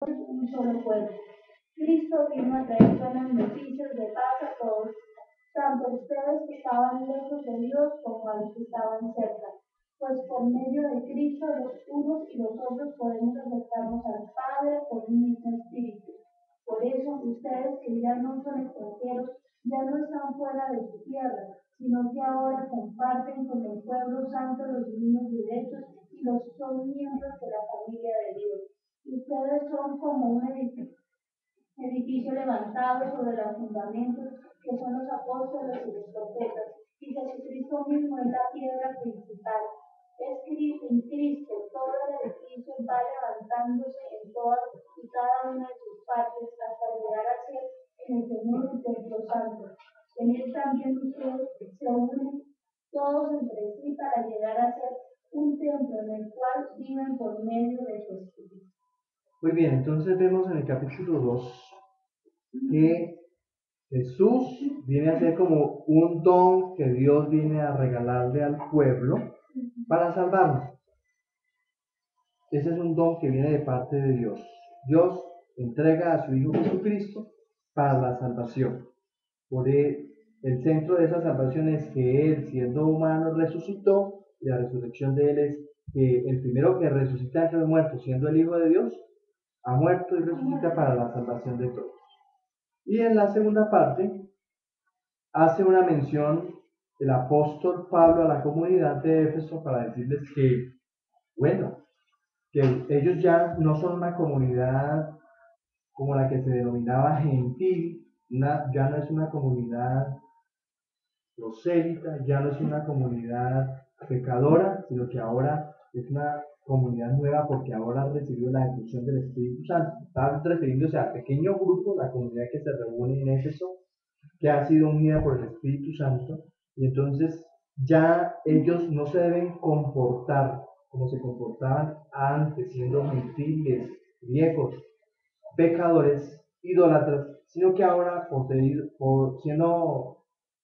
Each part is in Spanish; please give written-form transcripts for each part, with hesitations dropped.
un solo cuerpo. Cristo vino a traer buenas noticias de paz a todos, tanto a ustedes que estaban lejos de Dios como a los que estaban cerca. Pues por medio de Cristo los unos y los otros podemos acercarnos al Padre por un mismo Espíritu. Por eso ustedes que ya no son extranjeros, ya no están fuera de su tierra, sino que ahora comparten con el pueblo santo los mismos derechos y son miembros de la familia de Dios. Ustedes son como un edificio levantado sobre los fundamentos que son los apóstoles y los profetas, y Jesucristo mismo es la piedra principal. En Cristo todo el edificio va levantándose en todas y cada una de sus partes hasta llegar a ser en el Señor el templo santo. En él también ustedes se unen todos entre sí para llegar a ser un templo en el cual viven por medio de su Espíritu. Muy bien, entonces vemos en el capítulo 2 que Jesús viene a ser como un don que Dios viene a regalarle al pueblo para salvarnos. Ese es un don que viene de parte de Dios. Dios entrega a su Hijo Jesucristo para la salvación. Por el centro de esa salvación es que Él, siendo humano, resucitó, y la resurrección de Él es que el primero que resucita entre los muertos, siendo el Hijo de Dios, ha muerto y resucita para la salvación de todos. Y en la segunda parte hace una mención el apóstol Pablo a la comunidad de Éfeso para decirles que, bueno, que ellos ya no son una comunidad como la que se denominaba gentil, ya no es una comunidad prosélita, ya no es una comunidad pecadora, sino que ahora es una comunidad nueva porque ahora ha recibido la ejecución del Espíritu Santo. Está refiriéndose al pequeño grupo, la comunidad que se reúne en Éfeso, que ha sido unida por el Espíritu Santo, y entonces ya ellos no se deben comportar como se comportaban antes, siendo gentiles, griegos, pecadores, idólatras, sino que ahora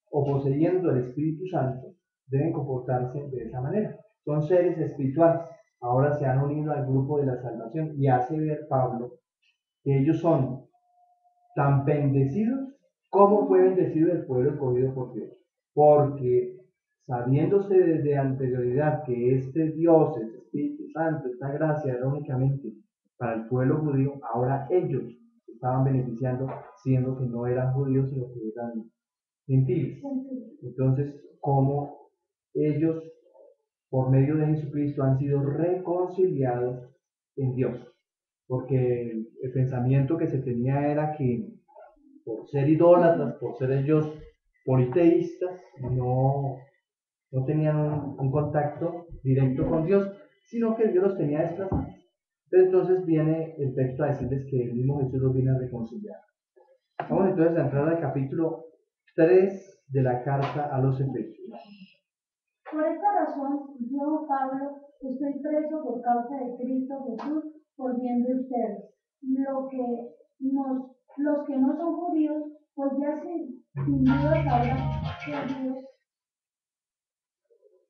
poseyendo el Espíritu Santo, deben comportarse de esa manera. Son seres espirituales, ahora se han unido al grupo de la salvación, y hace ver Pablo que ellos son tan bendecidos como fue bendecido el pueblo escogido por Dios. Porque sabiéndose desde anterioridad que este Dios, el Espíritu Santo, esta gracia era únicamente para el pueblo judío, ahora ellos estaban beneficiando, siendo que no eran judíos, sino que eran gentiles. Entonces, como ellos, por medio de Jesucristo, han sido reconciliados en Dios. Porque el pensamiento que se tenía era que por ser idólatras, por ser ellos politeístas, no tenían un contacto directo con Dios, sino que Dios los tenía desplazados. Entonces viene el texto a decirles que el mismo Jesús los viene a reconciliar. Vamos entonces a entrar al capítulo 3 de la carta a los Efesios. Por esta razón, yo, Pablo, estoy preso por causa de Cristo Jesús por bien de ustedes, los que no son judíos, pues ya sin duda sabrán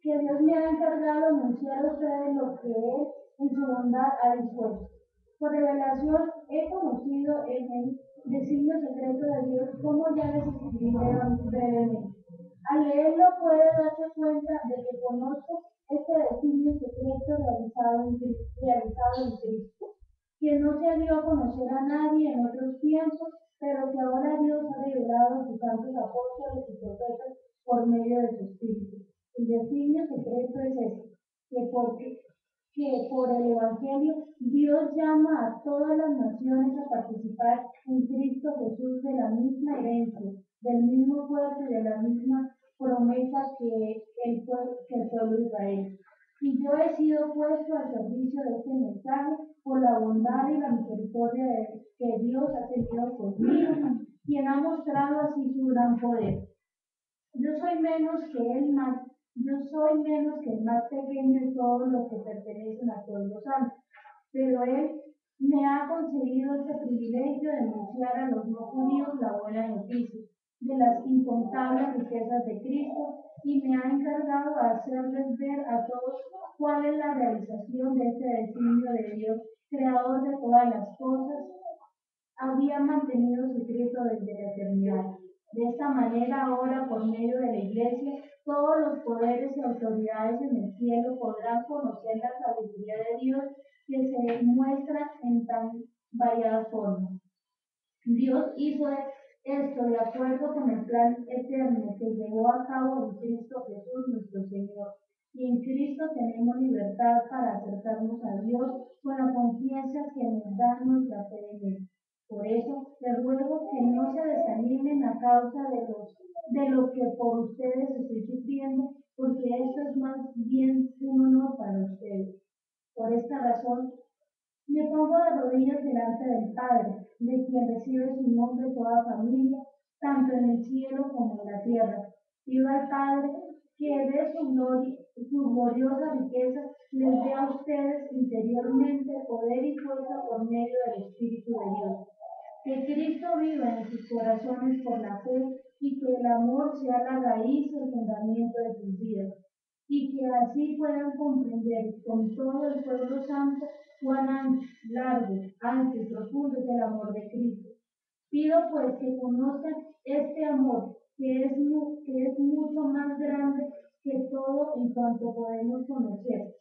que Dios me ha encargado anunciar a ustedes lo que Él en su bondad ha dispuesto. Por revelación he conocido en el designio secreto de Dios, como ya les escribiré brevemente. Al leerlo puede darse cuenta de que conozco este designio secreto realizado en Cristo, que no se dio a conocer a nadie en otros tiempos, pero que ahora Dios ha revelado a sus santos apóstoles y profetas por medio de su Espíritu. El designio secreto es este, que por el Evangelio Dios llama a todas las naciones a participar en Cristo Jesús de la misma herencia, del mismo cuerpo y de la misma promesa que el pueblo de Israel. Y yo he sido puesto al servicio de este mensaje por la bondad y la misericordia que Dios ha tenido conmigo, quien ha mostrado así su gran poder. Yo soy menos que el más pequeño de todos los que pertenecen al pueblo santo, pero Él me ha concedido este privilegio de anunciar a los no judíos la buena noticia de las incontables riquezas de Cristo, y me ha encargado de hacerles ver a todos cuál es la realización de este designio de Dios creador de todas las cosas, había mantenido secreto desde la eternidad. De esta manera, ahora, por medio de la Iglesia, todos los poderes y autoridades en el cielo podrán conocer la sabiduría de Dios que se muestra en tan variadas formas. Dios hizo esto de acuerdo con el plan eterno que llevó a cabo en Cristo Jesús nuestro Señor. Y en Cristo tenemos libertad para acercarnos a Dios con la confianza que nos da nuestra fe en Él. Por eso les ruego que no se desanimen a causa de lo que por ustedes estoy sufriendo, porque esto es más bien un honor para ustedes. Por esta razón, me pongo de rodillas delante del Padre, de quien recibe su nombre toda familia, tanto en el cielo como en la tierra. Pido al Padre que de su gloriosa riqueza les dé a ustedes interiormente poder y fuerza por medio del Espíritu de Dios. Que Cristo viva en sus corazones por la fe y que el amor sea la raíz y el fundamento de sus vidas y que así puedan comprender con todo el pueblo santo cuán ancho, largo, alto y profundo es el amor de Cristo. Pido pues que conozcan este amor que es mucho más grande que todo en cuanto podemos conocer,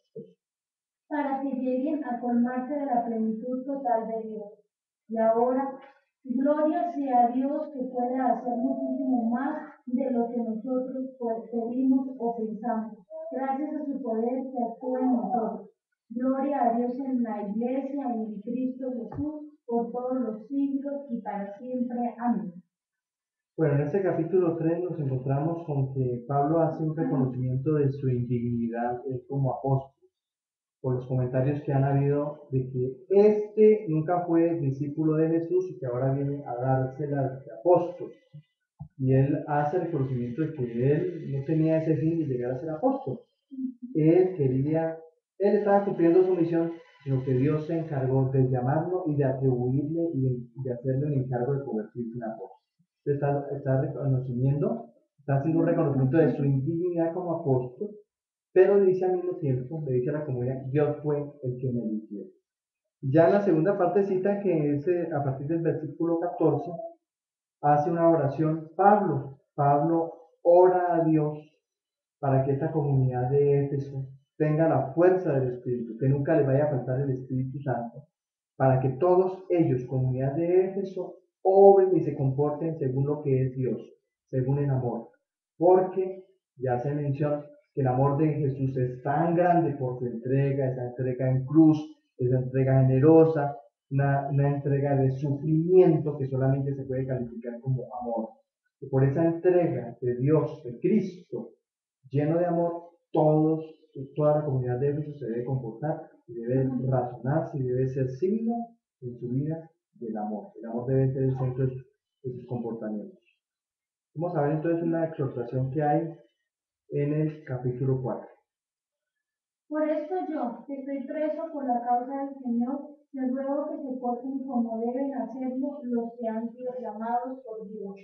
para que lleguen a colmarse de la plenitud total de Dios. Y ahora, gloria sea a Dios que puede hacer muchísimo más de lo que nosotros pedimos o pensamos, gracias a su poder que actúa en nosotros. Gloria a Dios en la Iglesia, en Cristo Jesús, por todos los siglos y para siempre. Amén. Bueno, en este capítulo 3 nos encontramos con que Pablo hace un reconocimiento de su indignidad como apóstol, por los comentarios que han habido de que este nunca fue discípulo de Jesús y que ahora viene a dársela de apóstol. Y él hace reconocimiento de que él no tenía ese fin de llegar a ser apóstol. Él estaba cumpliendo su misión, sino que Dios se encargó de llamarlo y de atribuirle y de hacerle el encargo de convertirse en apóstol. Está haciendo un reconocimiento de su indignidad como apóstol, pero dice al mismo tiempo, le dice a la comunidad, Dios fue el que me eligió. Ya en la segunda partecita, que es a partir del versículo 14, hace una oración Pablo ora a Dios para que esta comunidad de Éfeso tenga la fuerza del Espíritu, que nunca le vaya a faltar el Espíritu Santo, para que todos ellos, comunidad de Éfeso, obren y se comporten según lo que es Dios, según el amor. Porque ya se menciona que el amor de Jesús es tan grande por su entrega, esa entrega en cruz, esa entrega generosa, una entrega de sufrimiento que solamente se puede calificar como amor. Y por esa entrega de Dios, de Cristo, lleno de amor, toda la comunidad de Éfeso se debe comportar y debe razonarse y debe ser signo en su vida del amor. El amor debe ser el centro de sus comportamientos. Vamos a ver entonces una exhortación que hay en el capítulo 4. Por esto yo, que estoy preso por la causa del Señor, les ruego que se porten como deben hacerlo los que han sido llamados por Dios,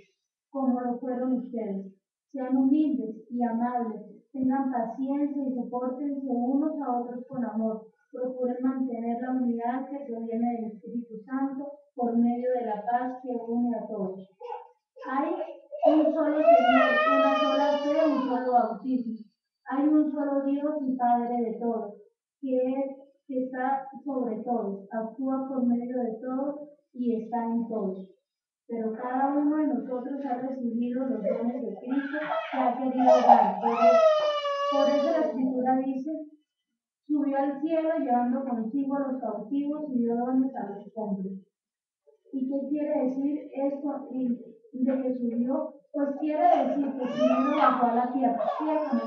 como lo fueron ustedes. Sean humildes y amables, tengan paciencia y soportense unos a otros con amor. Procuren mantener la unidad que proviene del Espíritu Santo por medio de la paz que une a todos. Hay un solo Señor, una sola fe, un solo bautismo. Hay un solo Dios y Padre de todos, que está sobre todos, actúa por medio de todos y está en todos. Pero cada uno de nosotros ha recibido los dones de Cristo que ha querido dar. Por eso la Escritura dice, subió al cielo llevando consigo a los cautivos y dio dones a los hombres. ¿Y qué quiere decir esto de que subió? Pues quiere decir que primero bajó a la tierra, ¿cierto?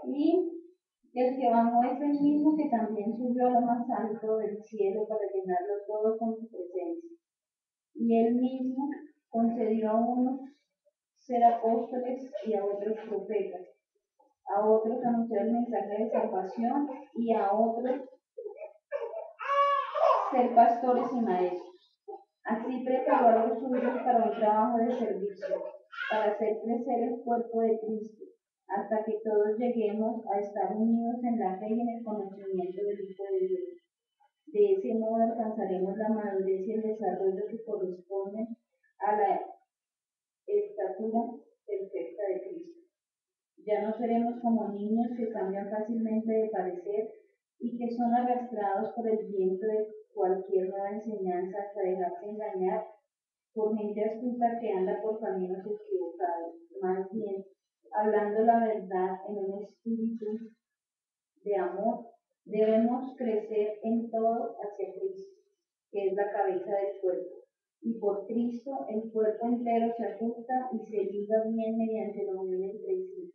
Y el que bajó es el mismo que también subió a lo más alto del cielo para llenarlo todo con su presencia. Y él mismo concedió a unos ser apóstoles y a otros profetas, a otros anunciar el mensaje de salvación y a otros ser pastores y maestros. Así preparó a los suyos para un trabajo de servicio, para hacer crecer el cuerpo de Cristo, hasta que todos lleguemos a estar unidos en la fe y en el conocimiento del Hijo de Dios, De ese modo alcanzaremos la madurez y el desarrollo que corresponden a la estatura perfecta de Cristo. Ya no seremos como niños que cambian fácilmente de parecer y que son arrastrados por el viento de cualquier nueva enseñanza hasta dejarse engañar por gente astuta que anda por caminos equivocados. Más bien, hablando la verdad en un espíritu de amor, debemos crecer en todo hacia Cristo, que es la cabeza del cuerpo. Y por Cristo el cuerpo entero se ajusta y se liga bien mediante la unión entre sí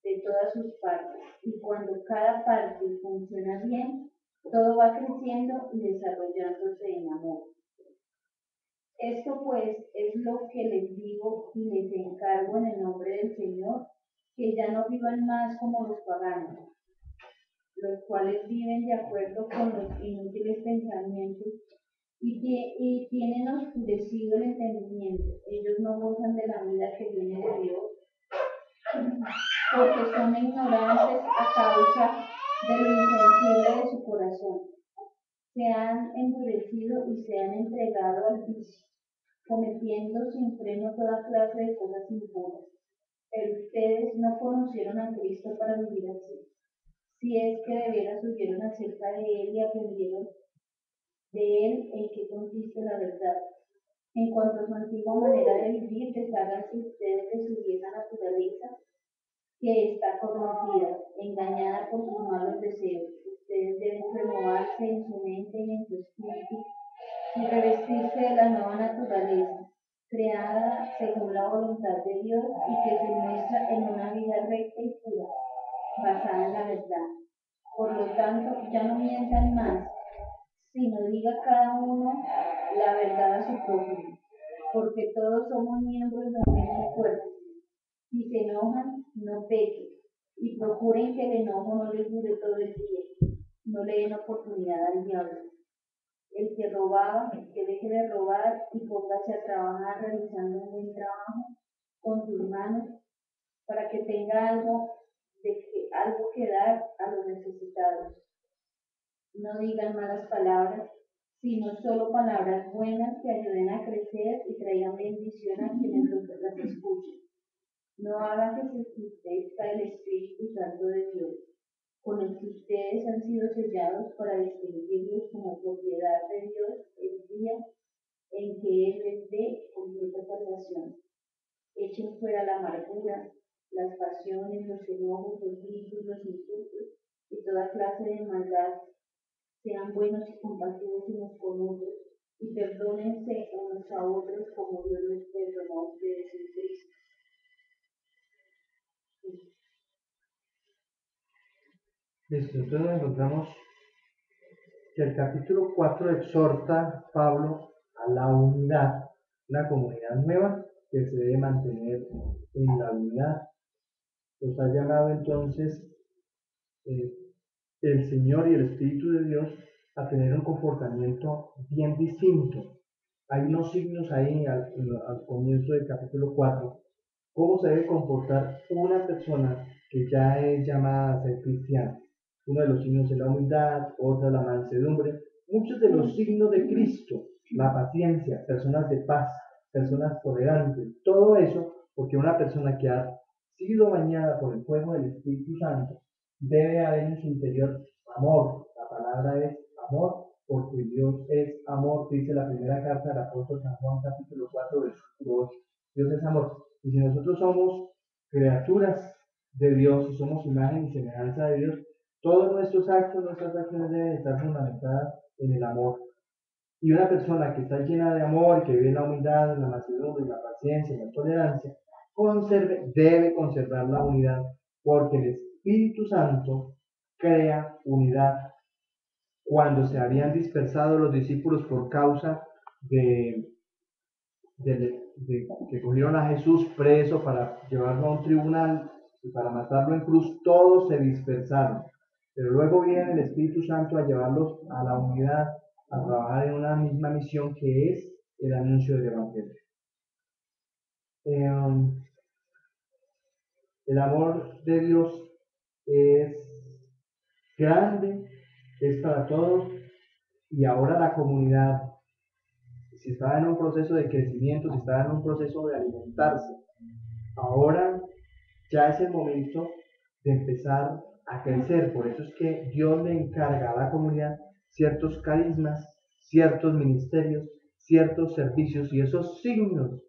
de todas sus partes. Y cuando cada parte funciona bien, todo va creciendo y desarrollándose en amor. Esto pues es lo que les digo y les encargo en el nombre del Señor, que ya no vivan más como los paganos, los cuales viven de acuerdo con los inútiles pensamientos y tienen oscurecido el entendimiento. Ellos no gozan de la vida que viene de Dios, porque son ignorantes a causa de lo insensible de su corazón. Se han endurecido y se han entregado al vicio, cometiendo sin freno toda clase de cosas impuras. Pero ustedes no conocieron a Cristo para vivir así. Si es que de veras oyeron acerca de Él y aprendieron de Él en qué consiste la verdad. En cuanto a su antigua manera de vivir, desháganse ustedes de su vieja naturaleza, que está corrompida, engañada por sus malos deseos. Ustedes deben renovarse en su mente y en su espíritu y revestirse de la nueva naturaleza, creada según la voluntad de Dios y que se muestra en una vida recta y pura, basada en la verdad. Por lo tanto, ya no mientan más, sino diga cada uno la verdad a su prójimo, porque todos somos miembros de un mismo cuerpo. Si se enojan, no pequen, y procuren que el enojo no les dure todo el día. No le den oportunidad al diablo. El que robaba, que deje de robar y póngase a trabajar realizando un buen trabajo con sus manos para que tenga algo que dar a los necesitados. No digan malas palabras, sino solo palabras buenas que ayuden a crecer y traigan bendición a quienes las escuchen. No hagan que se entristezca el Espíritu Santo de Dios, con el que ustedes han sido sellados para distinguirlos como propiedad de Dios el día en que Él les dé completa salvación. Echen fuera la amargura, las pasiones, los enojos, los gritos, los insultos y toda clase de maldad. Sean buenos y compasivos unos con otros y perdónense unos a otros como Dios les perdonó a ustedes en Cristo. Listo, entonces nos encontramos que el capítulo 4 exhorta a Pablo a la unidad, una comunidad nueva que se debe mantener en la unidad. Los ha llamado entonces eh, el Señor y el Espíritu de Dios a tener un comportamiento bien distinto. Hay unos signos ahí al comienzo del capítulo 4, cómo se debe comportar una persona que ya es llamada a ser cristiana. Uno de los signos es la humildad, otro la mansedumbre, muchos de los signos de Cristo, la paciencia, personas de paz, personas tolerantes, todo eso porque una persona que ha sido bañada por el fuego del Espíritu Santo debe haber en su interior amor. La palabra es amor, porque Dios es amor, dice la primera carta del apóstol San Juan, capítulo 4, versículo 8. Dios es amor. Y si nosotros somos criaturas de Dios y somos imagen y semejanza de Dios, todos nuestros actos, nuestras acciones deben estar fundamentadas en el amor. Y una persona que está llena de amor, que vive en la humildad, en la mansedumbre, en la paciencia, en la tolerancia, debe conservar la unidad, porque el Espíritu Santo crea unidad. Cuando se habían dispersado los discípulos por causa de que cogieron a Jesús preso para llevarlo a un tribunal y para matarlo en cruz, todos se dispersaron. Pero luego viene el Espíritu Santo a llevarlos a la unidad, a trabajar en una misma misión que es el anuncio del Evangelio. El amor de Dios es grande, es para todos, y ahora la comunidad, si estaba en un proceso de crecimiento, si estaba en un proceso de alimentarse, ahora ya es el momento de empezar a crecer. Por eso es que Dios le encarga a la comunidad ciertos carismas, ciertos ministerios, ciertos servicios, y esos signos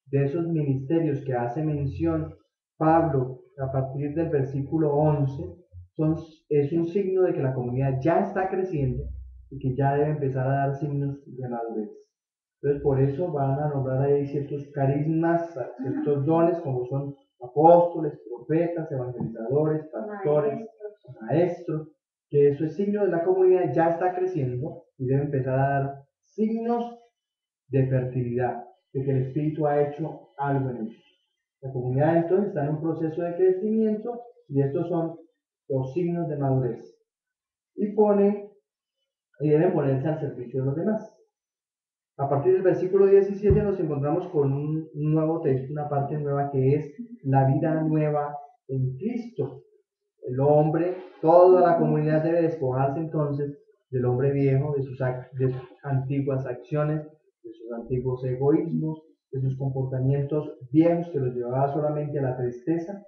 de esos ministerios que hace mención Pablo a partir del versículo 11 es un signo de que la comunidad ya está creciendo y que ya debe empezar a dar signos de madurez. Entonces, por eso van a nombrar ahí ciertos carismas, ciertos dones, como son apóstoles, profetas, evangelizadores, pastores, maestros, que eso es signo de la comunidad, ya está creciendo y debe empezar a dar signos de fertilidad, de que el Espíritu ha hecho algo en ellos. La comunidad entonces está en un proceso de crecimiento y estos son los signos de madurez. Y deben ponerse al servicio de los demás. A partir del versículo 17 nos encontramos con un nuevo texto, una parte nueva que es la vida nueva en Cristo. El hombre, toda la comunidad debe despojarse entonces del hombre viejo, de sus antiguas acciones, de sus antiguos egoísmos, de sus comportamientos viejos que los llevaba solamente a la tristeza,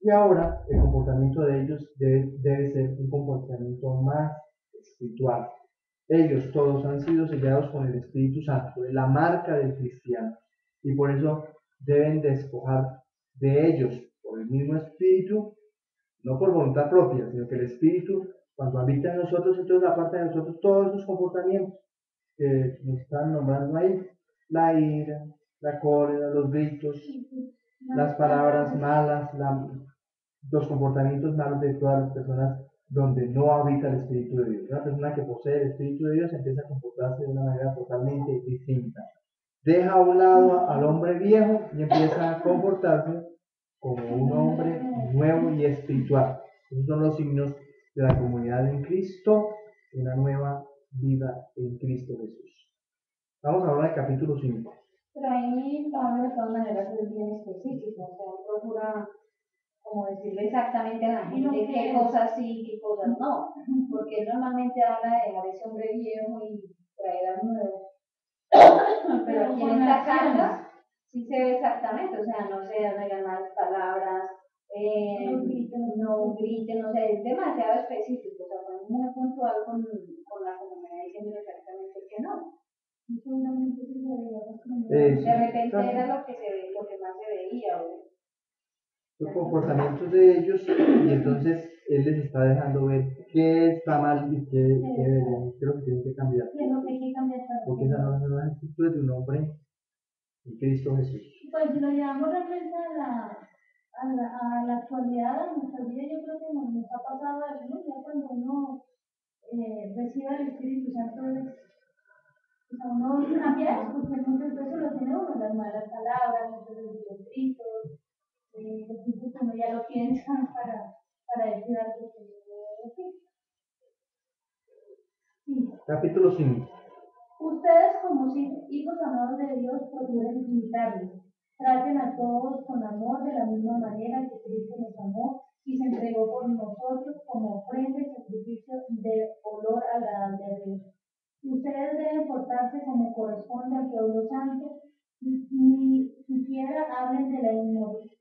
y ahora el comportamiento de ellos debe ser un comportamiento más espiritual. Ellos todos han sido sellados con el Espíritu Santo, la marca del cristiano, y por eso deben despojar de ellos por el mismo Espíritu, no por voluntad propia, sino que el Espíritu, cuando habita en nosotros, entonces aparta de nosotros todos esos comportamientos que nos están nombrando ahí: la ira, la cólera, los gritos, las palabras malas, los comportamientos malos de todas las personas donde no habita el Espíritu de Dios. Una persona que posee el Espíritu de Dios empieza a comportarse de una manera totalmente distinta. Deja a un lado al hombre viejo y empieza a comportarse como un hombre nuevo y espiritual. Esos son los signos de la comunidad en Cristo, una nueva vida en Cristo Jesús. Vamos ahora al capítulo 5. Pero ahí Pablo de todas maneras es bien específico, o sea, procura como decirle exactamente a la gente qué cosas sí, qué cosas no, porque él normalmente habla de dejar ese hombre viejo y traer a un nuevo. Pero aquí en esta carta sí se ve exactamente, o sea, no se digan malas palabras, no griten, o sea, es demasiado específico, o sea, fue muy puntual con la comunidad diciendo exactamente que no. De repente era lo que más se veía. Los comportamientos de ellos, y entonces él les está dejando ver qué está mal y qué creo que tienen que cambiar. Porque esas no son las actitudes de un hombre en Cristo Jesús. Pues si lo llevamos realmente a la actualidad, a nuestra vida, yo creo que nos ha pasado eso, ¿no? Ya cuando uno recibe el Espíritu Santo, uno cambia, porque muchas veces lo tiene uno, las malas palabras, muchas veces los gritos, uno ya lo piensa para decir algo que no decir. Sí. Capítulo 5. Ustedes, como hijos amados de Dios, procuren imitarles. Traten a todos con amor de la misma manera que Cristo nos amó y se entregó por nosotros como ofrenda y sacrificio de olor agradable a Dios. Ustedes deben portarse como corresponde al pueblo santo, ni siquiera hablen de la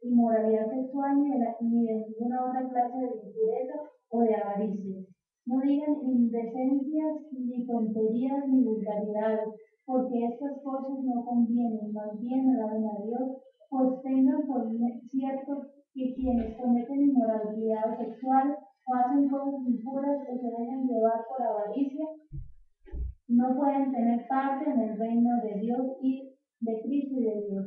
inmoralidad sexual ni de ninguna otra clase de impureza o de avaricia. No digan indecencias, ni tonterías, ni vulgaridades, porque estas cosas no convienen, más bien alaben a Dios, pues tengan por cierto que quienes cometen inmoralidad sexual o hacen cosas impuras o se dejan llevar por avaricia, no pueden tener parte en el reino de Dios y de Cristo y de Dios.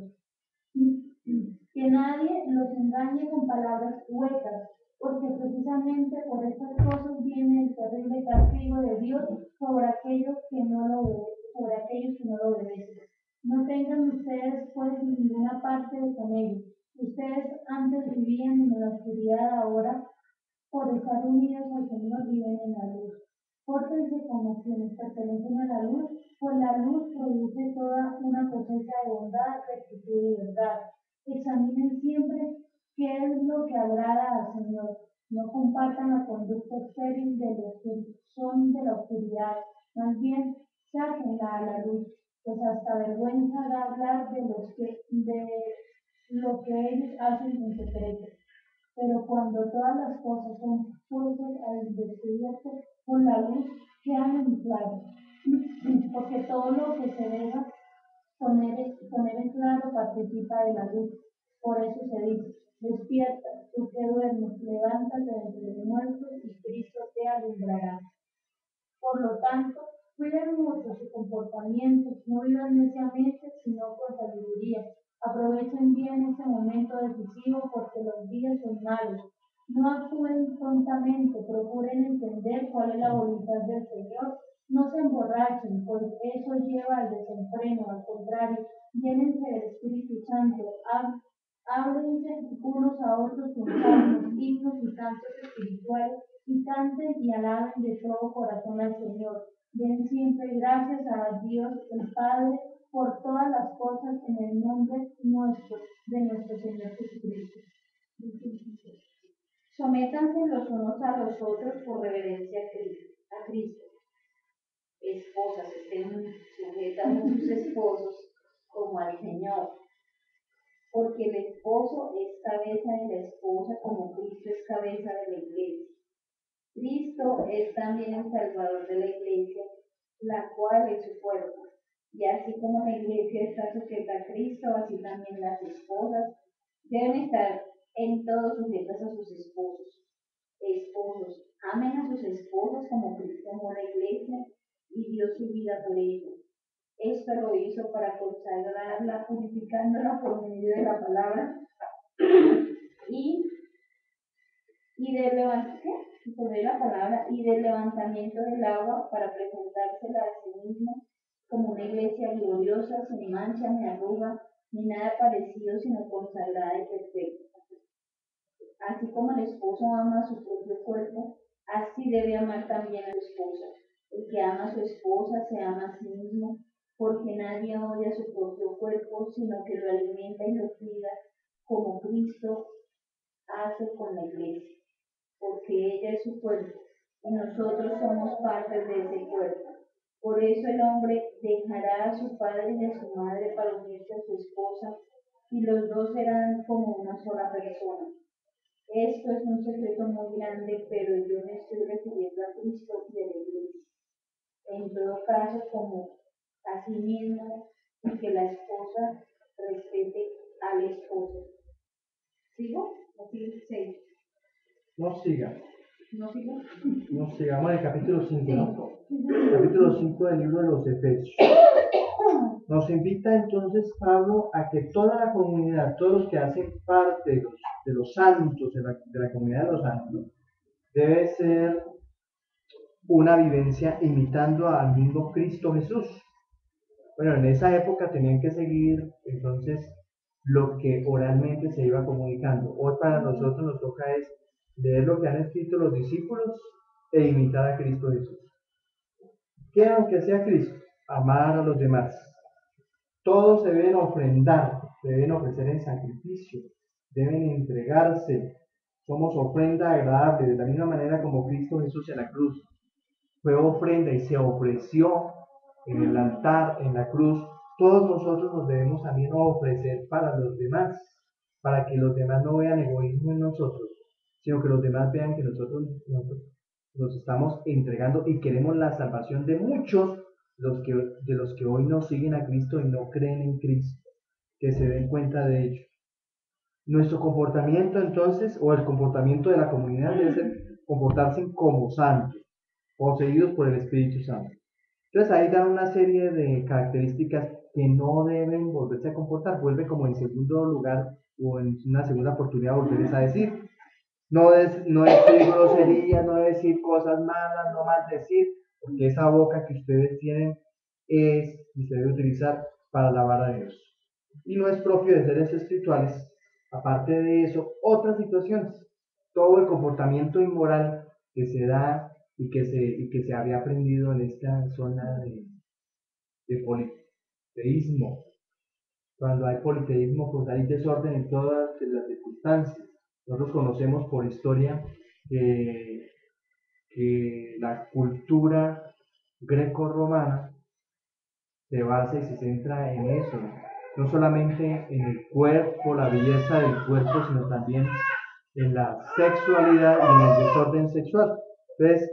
Que nadie los engañe con palabras huecas, porque precisamente por estas cosas viene el terrible castigo de Dios sobre aquellos que no lo obedecen. No tengan ustedes pues ninguna parte con ellos. Ustedes antes vivían en la oscuridad, ahora por estar unidos al Señor viven en la luz. Pórtense como quienes pertenecen a la luz, pues la luz produce toda una cosecha de bondad, rectitud y verdad. Examinen siempre qué es lo que agrada al Señor. No compartan la conducta estéril de los que son de la oscuridad, Más bien, sáquenla a la luz, pues hasta vergüenza da hablar de lo que ellos hacen en secreto. Pero cuando todas las cosas son puestas al descubierto con la luz, quedan en claro, porque todo lo que se deja poner en claro participa de la luz. Por eso se dice, despierta, tú que duermes, levántate de entre los muertos y Cristo te alumbrará. Por lo tanto, cuiden mucho su comportamiento, no vivan neciamente, sino con sabiduría. Aprovechen bien este momento decisivo porque los días son malos. No actúen tontamente, procuren entender cuál es la voluntad del Señor. No se emborrachen, pues eso lleva al desenfreno, al contrario, llénense del Espíritu Santo. Háblense unos a otros con salmos, himnos y cantos espirituales y canten y alaben de todo corazón al Señor. Den siempre gracias a Dios el Padre por todas las cosas en el nombre nuestro, de nuestro Señor Jesucristo. Sométanse los unos a los otros por reverencia a Cristo. Esposas, estén sujetas a sus esposos como al Señor, porque el esposo es cabeza de la esposa como Cristo es cabeza de la iglesia. Cristo es también el Salvador de la iglesia, la cual es su cuerpo. Y así como la iglesia está sujeta a Cristo, así también las esposas deben estar en todo sujetas a sus esposos. Esposos, amen a sus esposas como Cristo amó la iglesia y dio su vida por ella. Esto lo hizo para consagrarla, purificándola por medio de la palabra y, y del levantamiento del agua para presentársela a sí misma como una iglesia gloriosa, sin mancha ni arruga, ni nada parecido, sino consagrada y perfecta. Así como el esposo ama a su propio cuerpo, así debe amar también a su esposa. El que ama a su esposa se ama a sí mismo, porque nadie odia su propio cuerpo, sino que lo alimenta y lo cuida, como Cristo hace con la iglesia, porque ella es su cuerpo, y nosotros somos parte de ese cuerpo. Por eso el hombre dejará a su padre y a su madre para unirse a su esposa, y los dos serán como una sola persona. Esto es un secreto muy grande, pero yo me estoy refiriendo a Cristo y a la iglesia. En todo caso, como a sí mismo, y que la esposa respete al esposo. ¿Sigo? ¿No sigo? Sí. No siga. ¿No sigo? Nos sigamos en el capítulo 5, ¿no? 5. Capítulo 5 del libro de los Efesios. Nos invita entonces Pablo a que toda la comunidad, todos los que hacen parte de los santos, de la comunidad de los santos, debe ser una vivencia imitando al mismo Cristo Jesús. Bueno, en esa época tenían que seguir entonces lo que oralmente se iba comunicando. Hoy para nosotros nos toca es leer lo que han escrito los discípulos e imitar a Cristo Jesús. ¿Qué aunque sea Cristo? Amar a los demás. Todos se deben ofrendar, se deben ofrecer en sacrificio, deben entregarse. Somos ofrenda agradable, de la misma manera como Cristo Jesús en la cruz fue ofrenda y se ofreció en el altar, en la cruz. Todos nosotros nos debemos también ofrecer para los demás, para que los demás no vean egoísmo en nosotros, sino que los demás vean que nosotros nos estamos entregando y queremos la salvación de muchos de los que hoy no siguen a Cristo y no creen en Cristo, que se den cuenta de ello. Nuestro comportamiento entonces, o el comportamiento de la comunidad debe ser comportarse como santos, poseídos por el Espíritu Santo. Entonces ahí dan una serie de características que no deben volverse a comportar. Vuelve como en segundo lugar o en una segunda oportunidad volverles a decir. No decir groserías, no decir cosas malas, no maldecir, porque esa boca que ustedes tienen es y se debe utilizar para alabar a Dios. Y no es propio de seres espirituales. Aparte de eso, otras situaciones. Todo el comportamiento inmoral que se da y que se había aprendido en esta zona de politeísmo. Cuando hay politeísmo, pues hay desorden en todas las circunstancias. Nosotros conocemos por historia que la cultura grecorromana se basa y se centra en eso, no solamente en el cuerpo, la belleza del cuerpo, sino también en la sexualidad y en el desorden sexual. Entonces,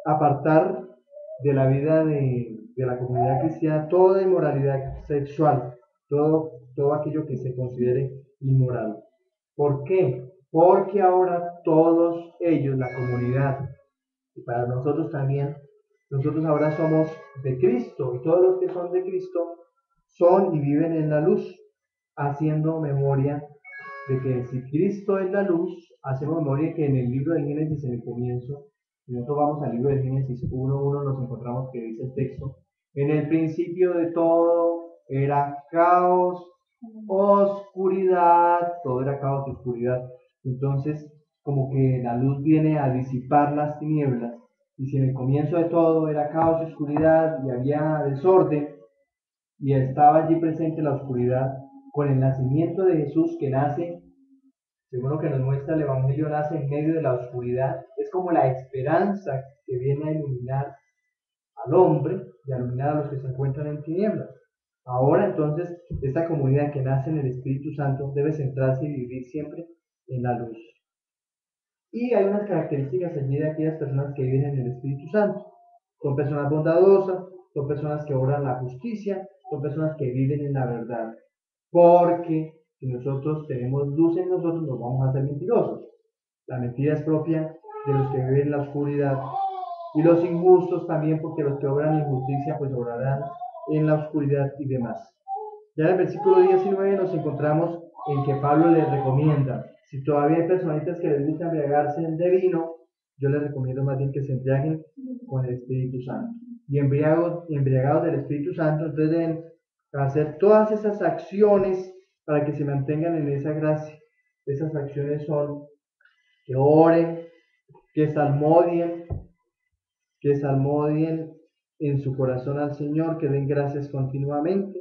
apartar de la vida de la comunidad cristiana toda inmoralidad sexual, todo aquello que se considere inmoral. ¿Por qué? Porque ahora todos ellos, la comunidad, y para nosotros también, nosotros ahora somos de Cristo, y todos los que son de Cristo son y viven en la luz, haciendo memoria de que si Cristo es la luz, hacemos memoria que en el libro de Génesis, en el comienzo, si nosotros vamos al libro de Génesis 1:1, nos encontramos que dice el texto: en el principio de todo era caos, oscuridad, todo era caos y oscuridad. Entonces, como que la luz viene a disipar las tinieblas, y si en el comienzo de todo era caos y oscuridad y había desorden, y estaba allí presente la oscuridad, con el nacimiento de Jesús, que nace, según lo que nos muestra el Evangelio, nace en medio de la oscuridad, es como la esperanza que viene a iluminar al hombre y a iluminar a los que se encuentran en tinieblas. Ahora entonces, esta comunidad que nace en el Espíritu Santo debe centrarse y vivir siempre en la luz. Y hay unas características allí de aquellas personas que viven en el Espíritu Santo. Son personas bondadosas, son personas que obran la justicia, son personas que viven en la verdad. Porque si nosotros tenemos luz en nosotros, nos vamos a hacer mentirosos. La mentira es propia de los que viven en la oscuridad. Y los injustos también, porque los que obran injusticia, pues obrarán en la oscuridad y demás. Ya en el versículo 19 nos encontramos en que Pablo les recomienda: si todavía hay personitas que les gusta embriagarse de vino, yo les recomiendo más bien que se embriaguen con el Espíritu Santo. Y embriagados del Espíritu Santo, entonces deben hacer todas esas acciones para que se mantengan en esa gracia. Esas acciones son que oren, que salmodien en su corazón al Señor, que den gracias continuamente,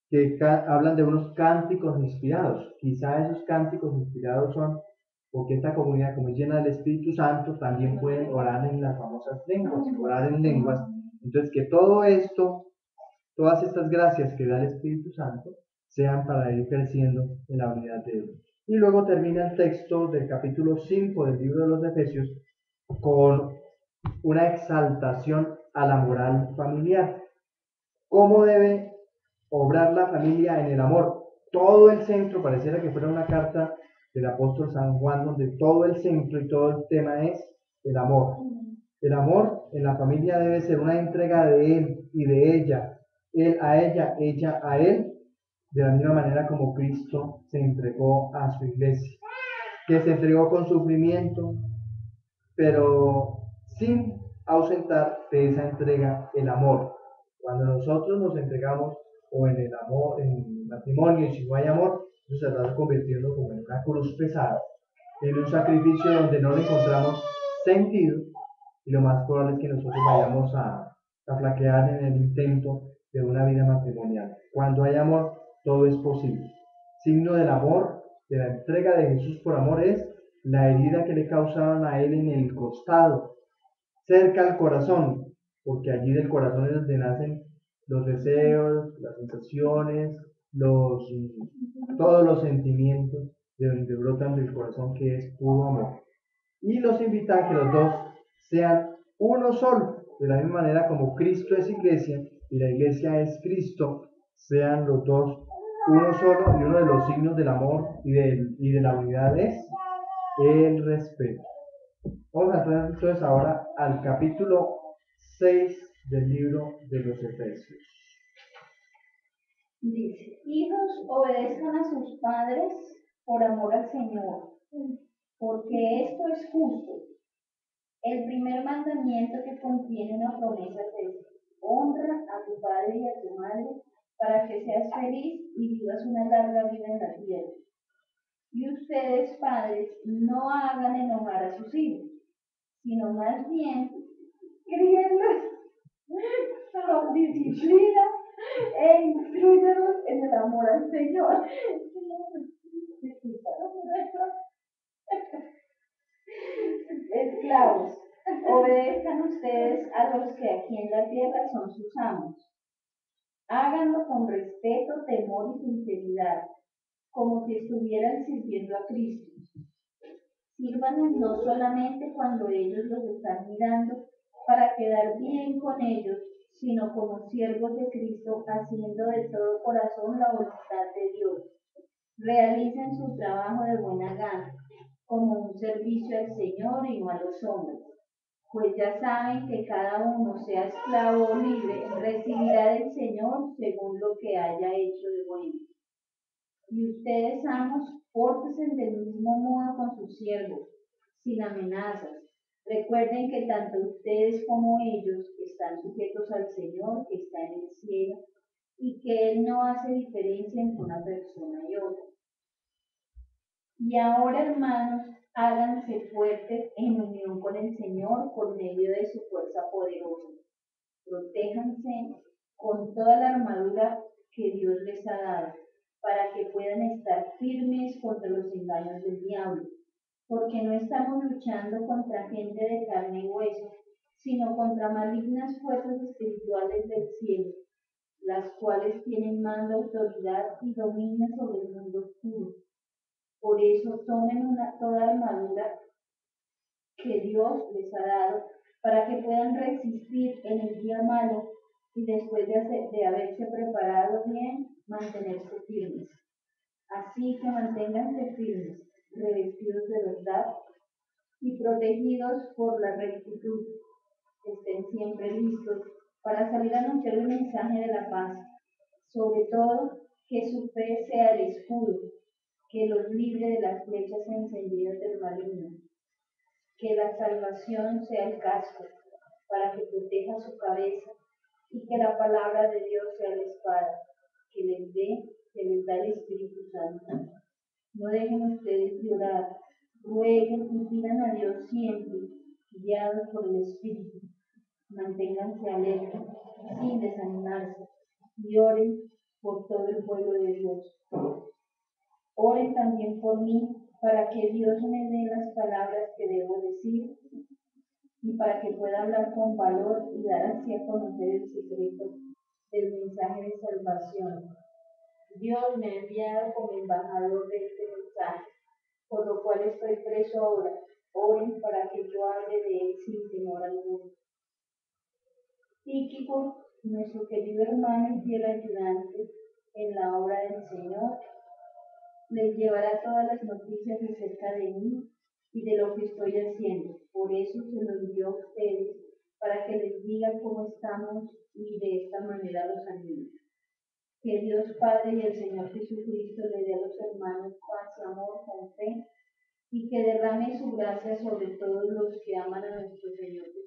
que hablan de unos cánticos inspirados. Quizá esos cánticos inspirados son porque esta comunidad, como es llena del Espíritu Santo, también pueden orar en las famosas lenguas, orar en lenguas. Entonces, que todo esto, todas estas gracias que da el Espíritu Santo, sean para ir creciendo en la unidad de Dios. Y luego termina el texto del capítulo 5 del libro de los Efesios con una exaltación a la moral familiar. ¿Cómo debe obrar la familia en el amor? Todo el centro, pareciera que fuera una carta del apóstol San Juan, donde todo el centro y todo el tema es el amor. El amor en la familia debe ser una entrega de él y de ella, él a ella a él, de la misma manera como Cristo se entregó a su iglesia, que se entregó con sufrimiento, pero sin ausentar de esa entrega el amor. Cuando nosotros nos entregamos, o en el amor, en el matrimonio, y si no hay amor, eso se va convirtiendo como en una cruz pesada, en un sacrificio donde no le encontramos sentido, y lo más probable es que nosotros vayamos a flaquear en el intento de una vida matrimonial. Cuando hay amor, todo es posible. Signo del amor, de la entrega de Jesús por amor, es la herida que le causaron a él en el costado, cerca al corazón, porque allí del corazón es donde nacen los deseos, las sensaciones, todos los sentimientos de donde brotan del corazón, que es puro amor. Y los invita a que los dos sean uno solo, de la misma manera como Cristo es iglesia y la iglesia es Cristo, sean los dos uno solo. Y uno de los signos del amor y de la unidad es el respeto. Vamos a entrar entonces ahora al capítulo 6 del libro de los Efesios. Dice: hijos, obedezcan a sus padres por amor al Señor, porque esto es justo. El primer mandamiento que contiene una promesa es: honra a tu padre y a tu madre, para que seas feliz y vivas una larga vida en la tierra. Y ustedes, padres, no hagan enojar a sus hijos, sino más bien críenlos con disciplina e instruyanlos en el amor al Señor. Esclavos, obedezcan ustedes a los que aquí aquí en la tierra son sus amos. Háganlo con respeto, temor y sinceridad, como si estuvieran sirviendo a Cristo. Sírvanles no solamente cuando ellos los están mirando para quedar bien con ellos, sino como siervos de Cristo, haciendo de todo corazón la voluntad de Dios. Realicen su trabajo de buena gana, como un servicio al Señor y no a los hombres, pues ya saben que cada uno, sea esclavo o libre, recibirá del Señor según lo que haya hecho de bueno. Y ustedes, amos, pórtense del mismo modo con sus siervos, sin amenazas. Recuerden que tanto ustedes como ellos están sujetos al Señor que está en el cielo, y que Él no hace diferencia entre una persona y otra. Y ahora, hermanos, háganse fuertes en unión con el Señor por medio de su fuerza poderosa. Protéjanse con toda la armadura que Dios les ha dado, para que puedan estar firmes contra los engaños del diablo, porque no estamos luchando contra gente de carne y hueso, sino contra malignas fuerzas espirituales del cielo, las cuales tienen mando, autoridad y dominio sobre el mundo oscuro. Por eso tomen toda armadura que Dios les ha dado, para que puedan resistir en el día malo y después de haberse preparado bien, mantenerse firmes. Así que manténganse firmes, revestidos de verdad y protegidos por la rectitud. Estén siempre listos para salir a anunciar el mensaje de la paz. Sobre todo, que su fe sea el escudo, que los libre de las flechas encendidas del maligno. Que la salvación sea el casco, para que proteja su cabeza, y que la palabra de Dios sea la espada, que les da el Espíritu Santo. No dejen ustedes de orar, rueguen y pidan a Dios siempre, guiados por el Espíritu. Manténganse alerta, sin desanimarse, y oren por todo el pueblo de Dios. Oren también por mí, para que Dios me dé las palabras que debo decir y para que pueda hablar con valor y dar así a conocer el secreto del mensaje de salvación. Dios me ha enviado como embajador de este mensaje, por lo cual estoy preso ahora. Oren para que yo hable de él sin temor alguno. Tíquico, nuestro querido hermano y fiel ayudante en la obra del Señor, les llevará todas las noticias acerca de mí y de lo que estoy haciendo. Por eso se lo envió a ustedes, para que les diga cómo estamos y de esta manera los anime. Que Dios Padre y el Señor Jesucristo le dé a los hermanos paz y amor con fe, y que derrame su gracia sobre todos los que aman a nuestro Señor Jesucristo.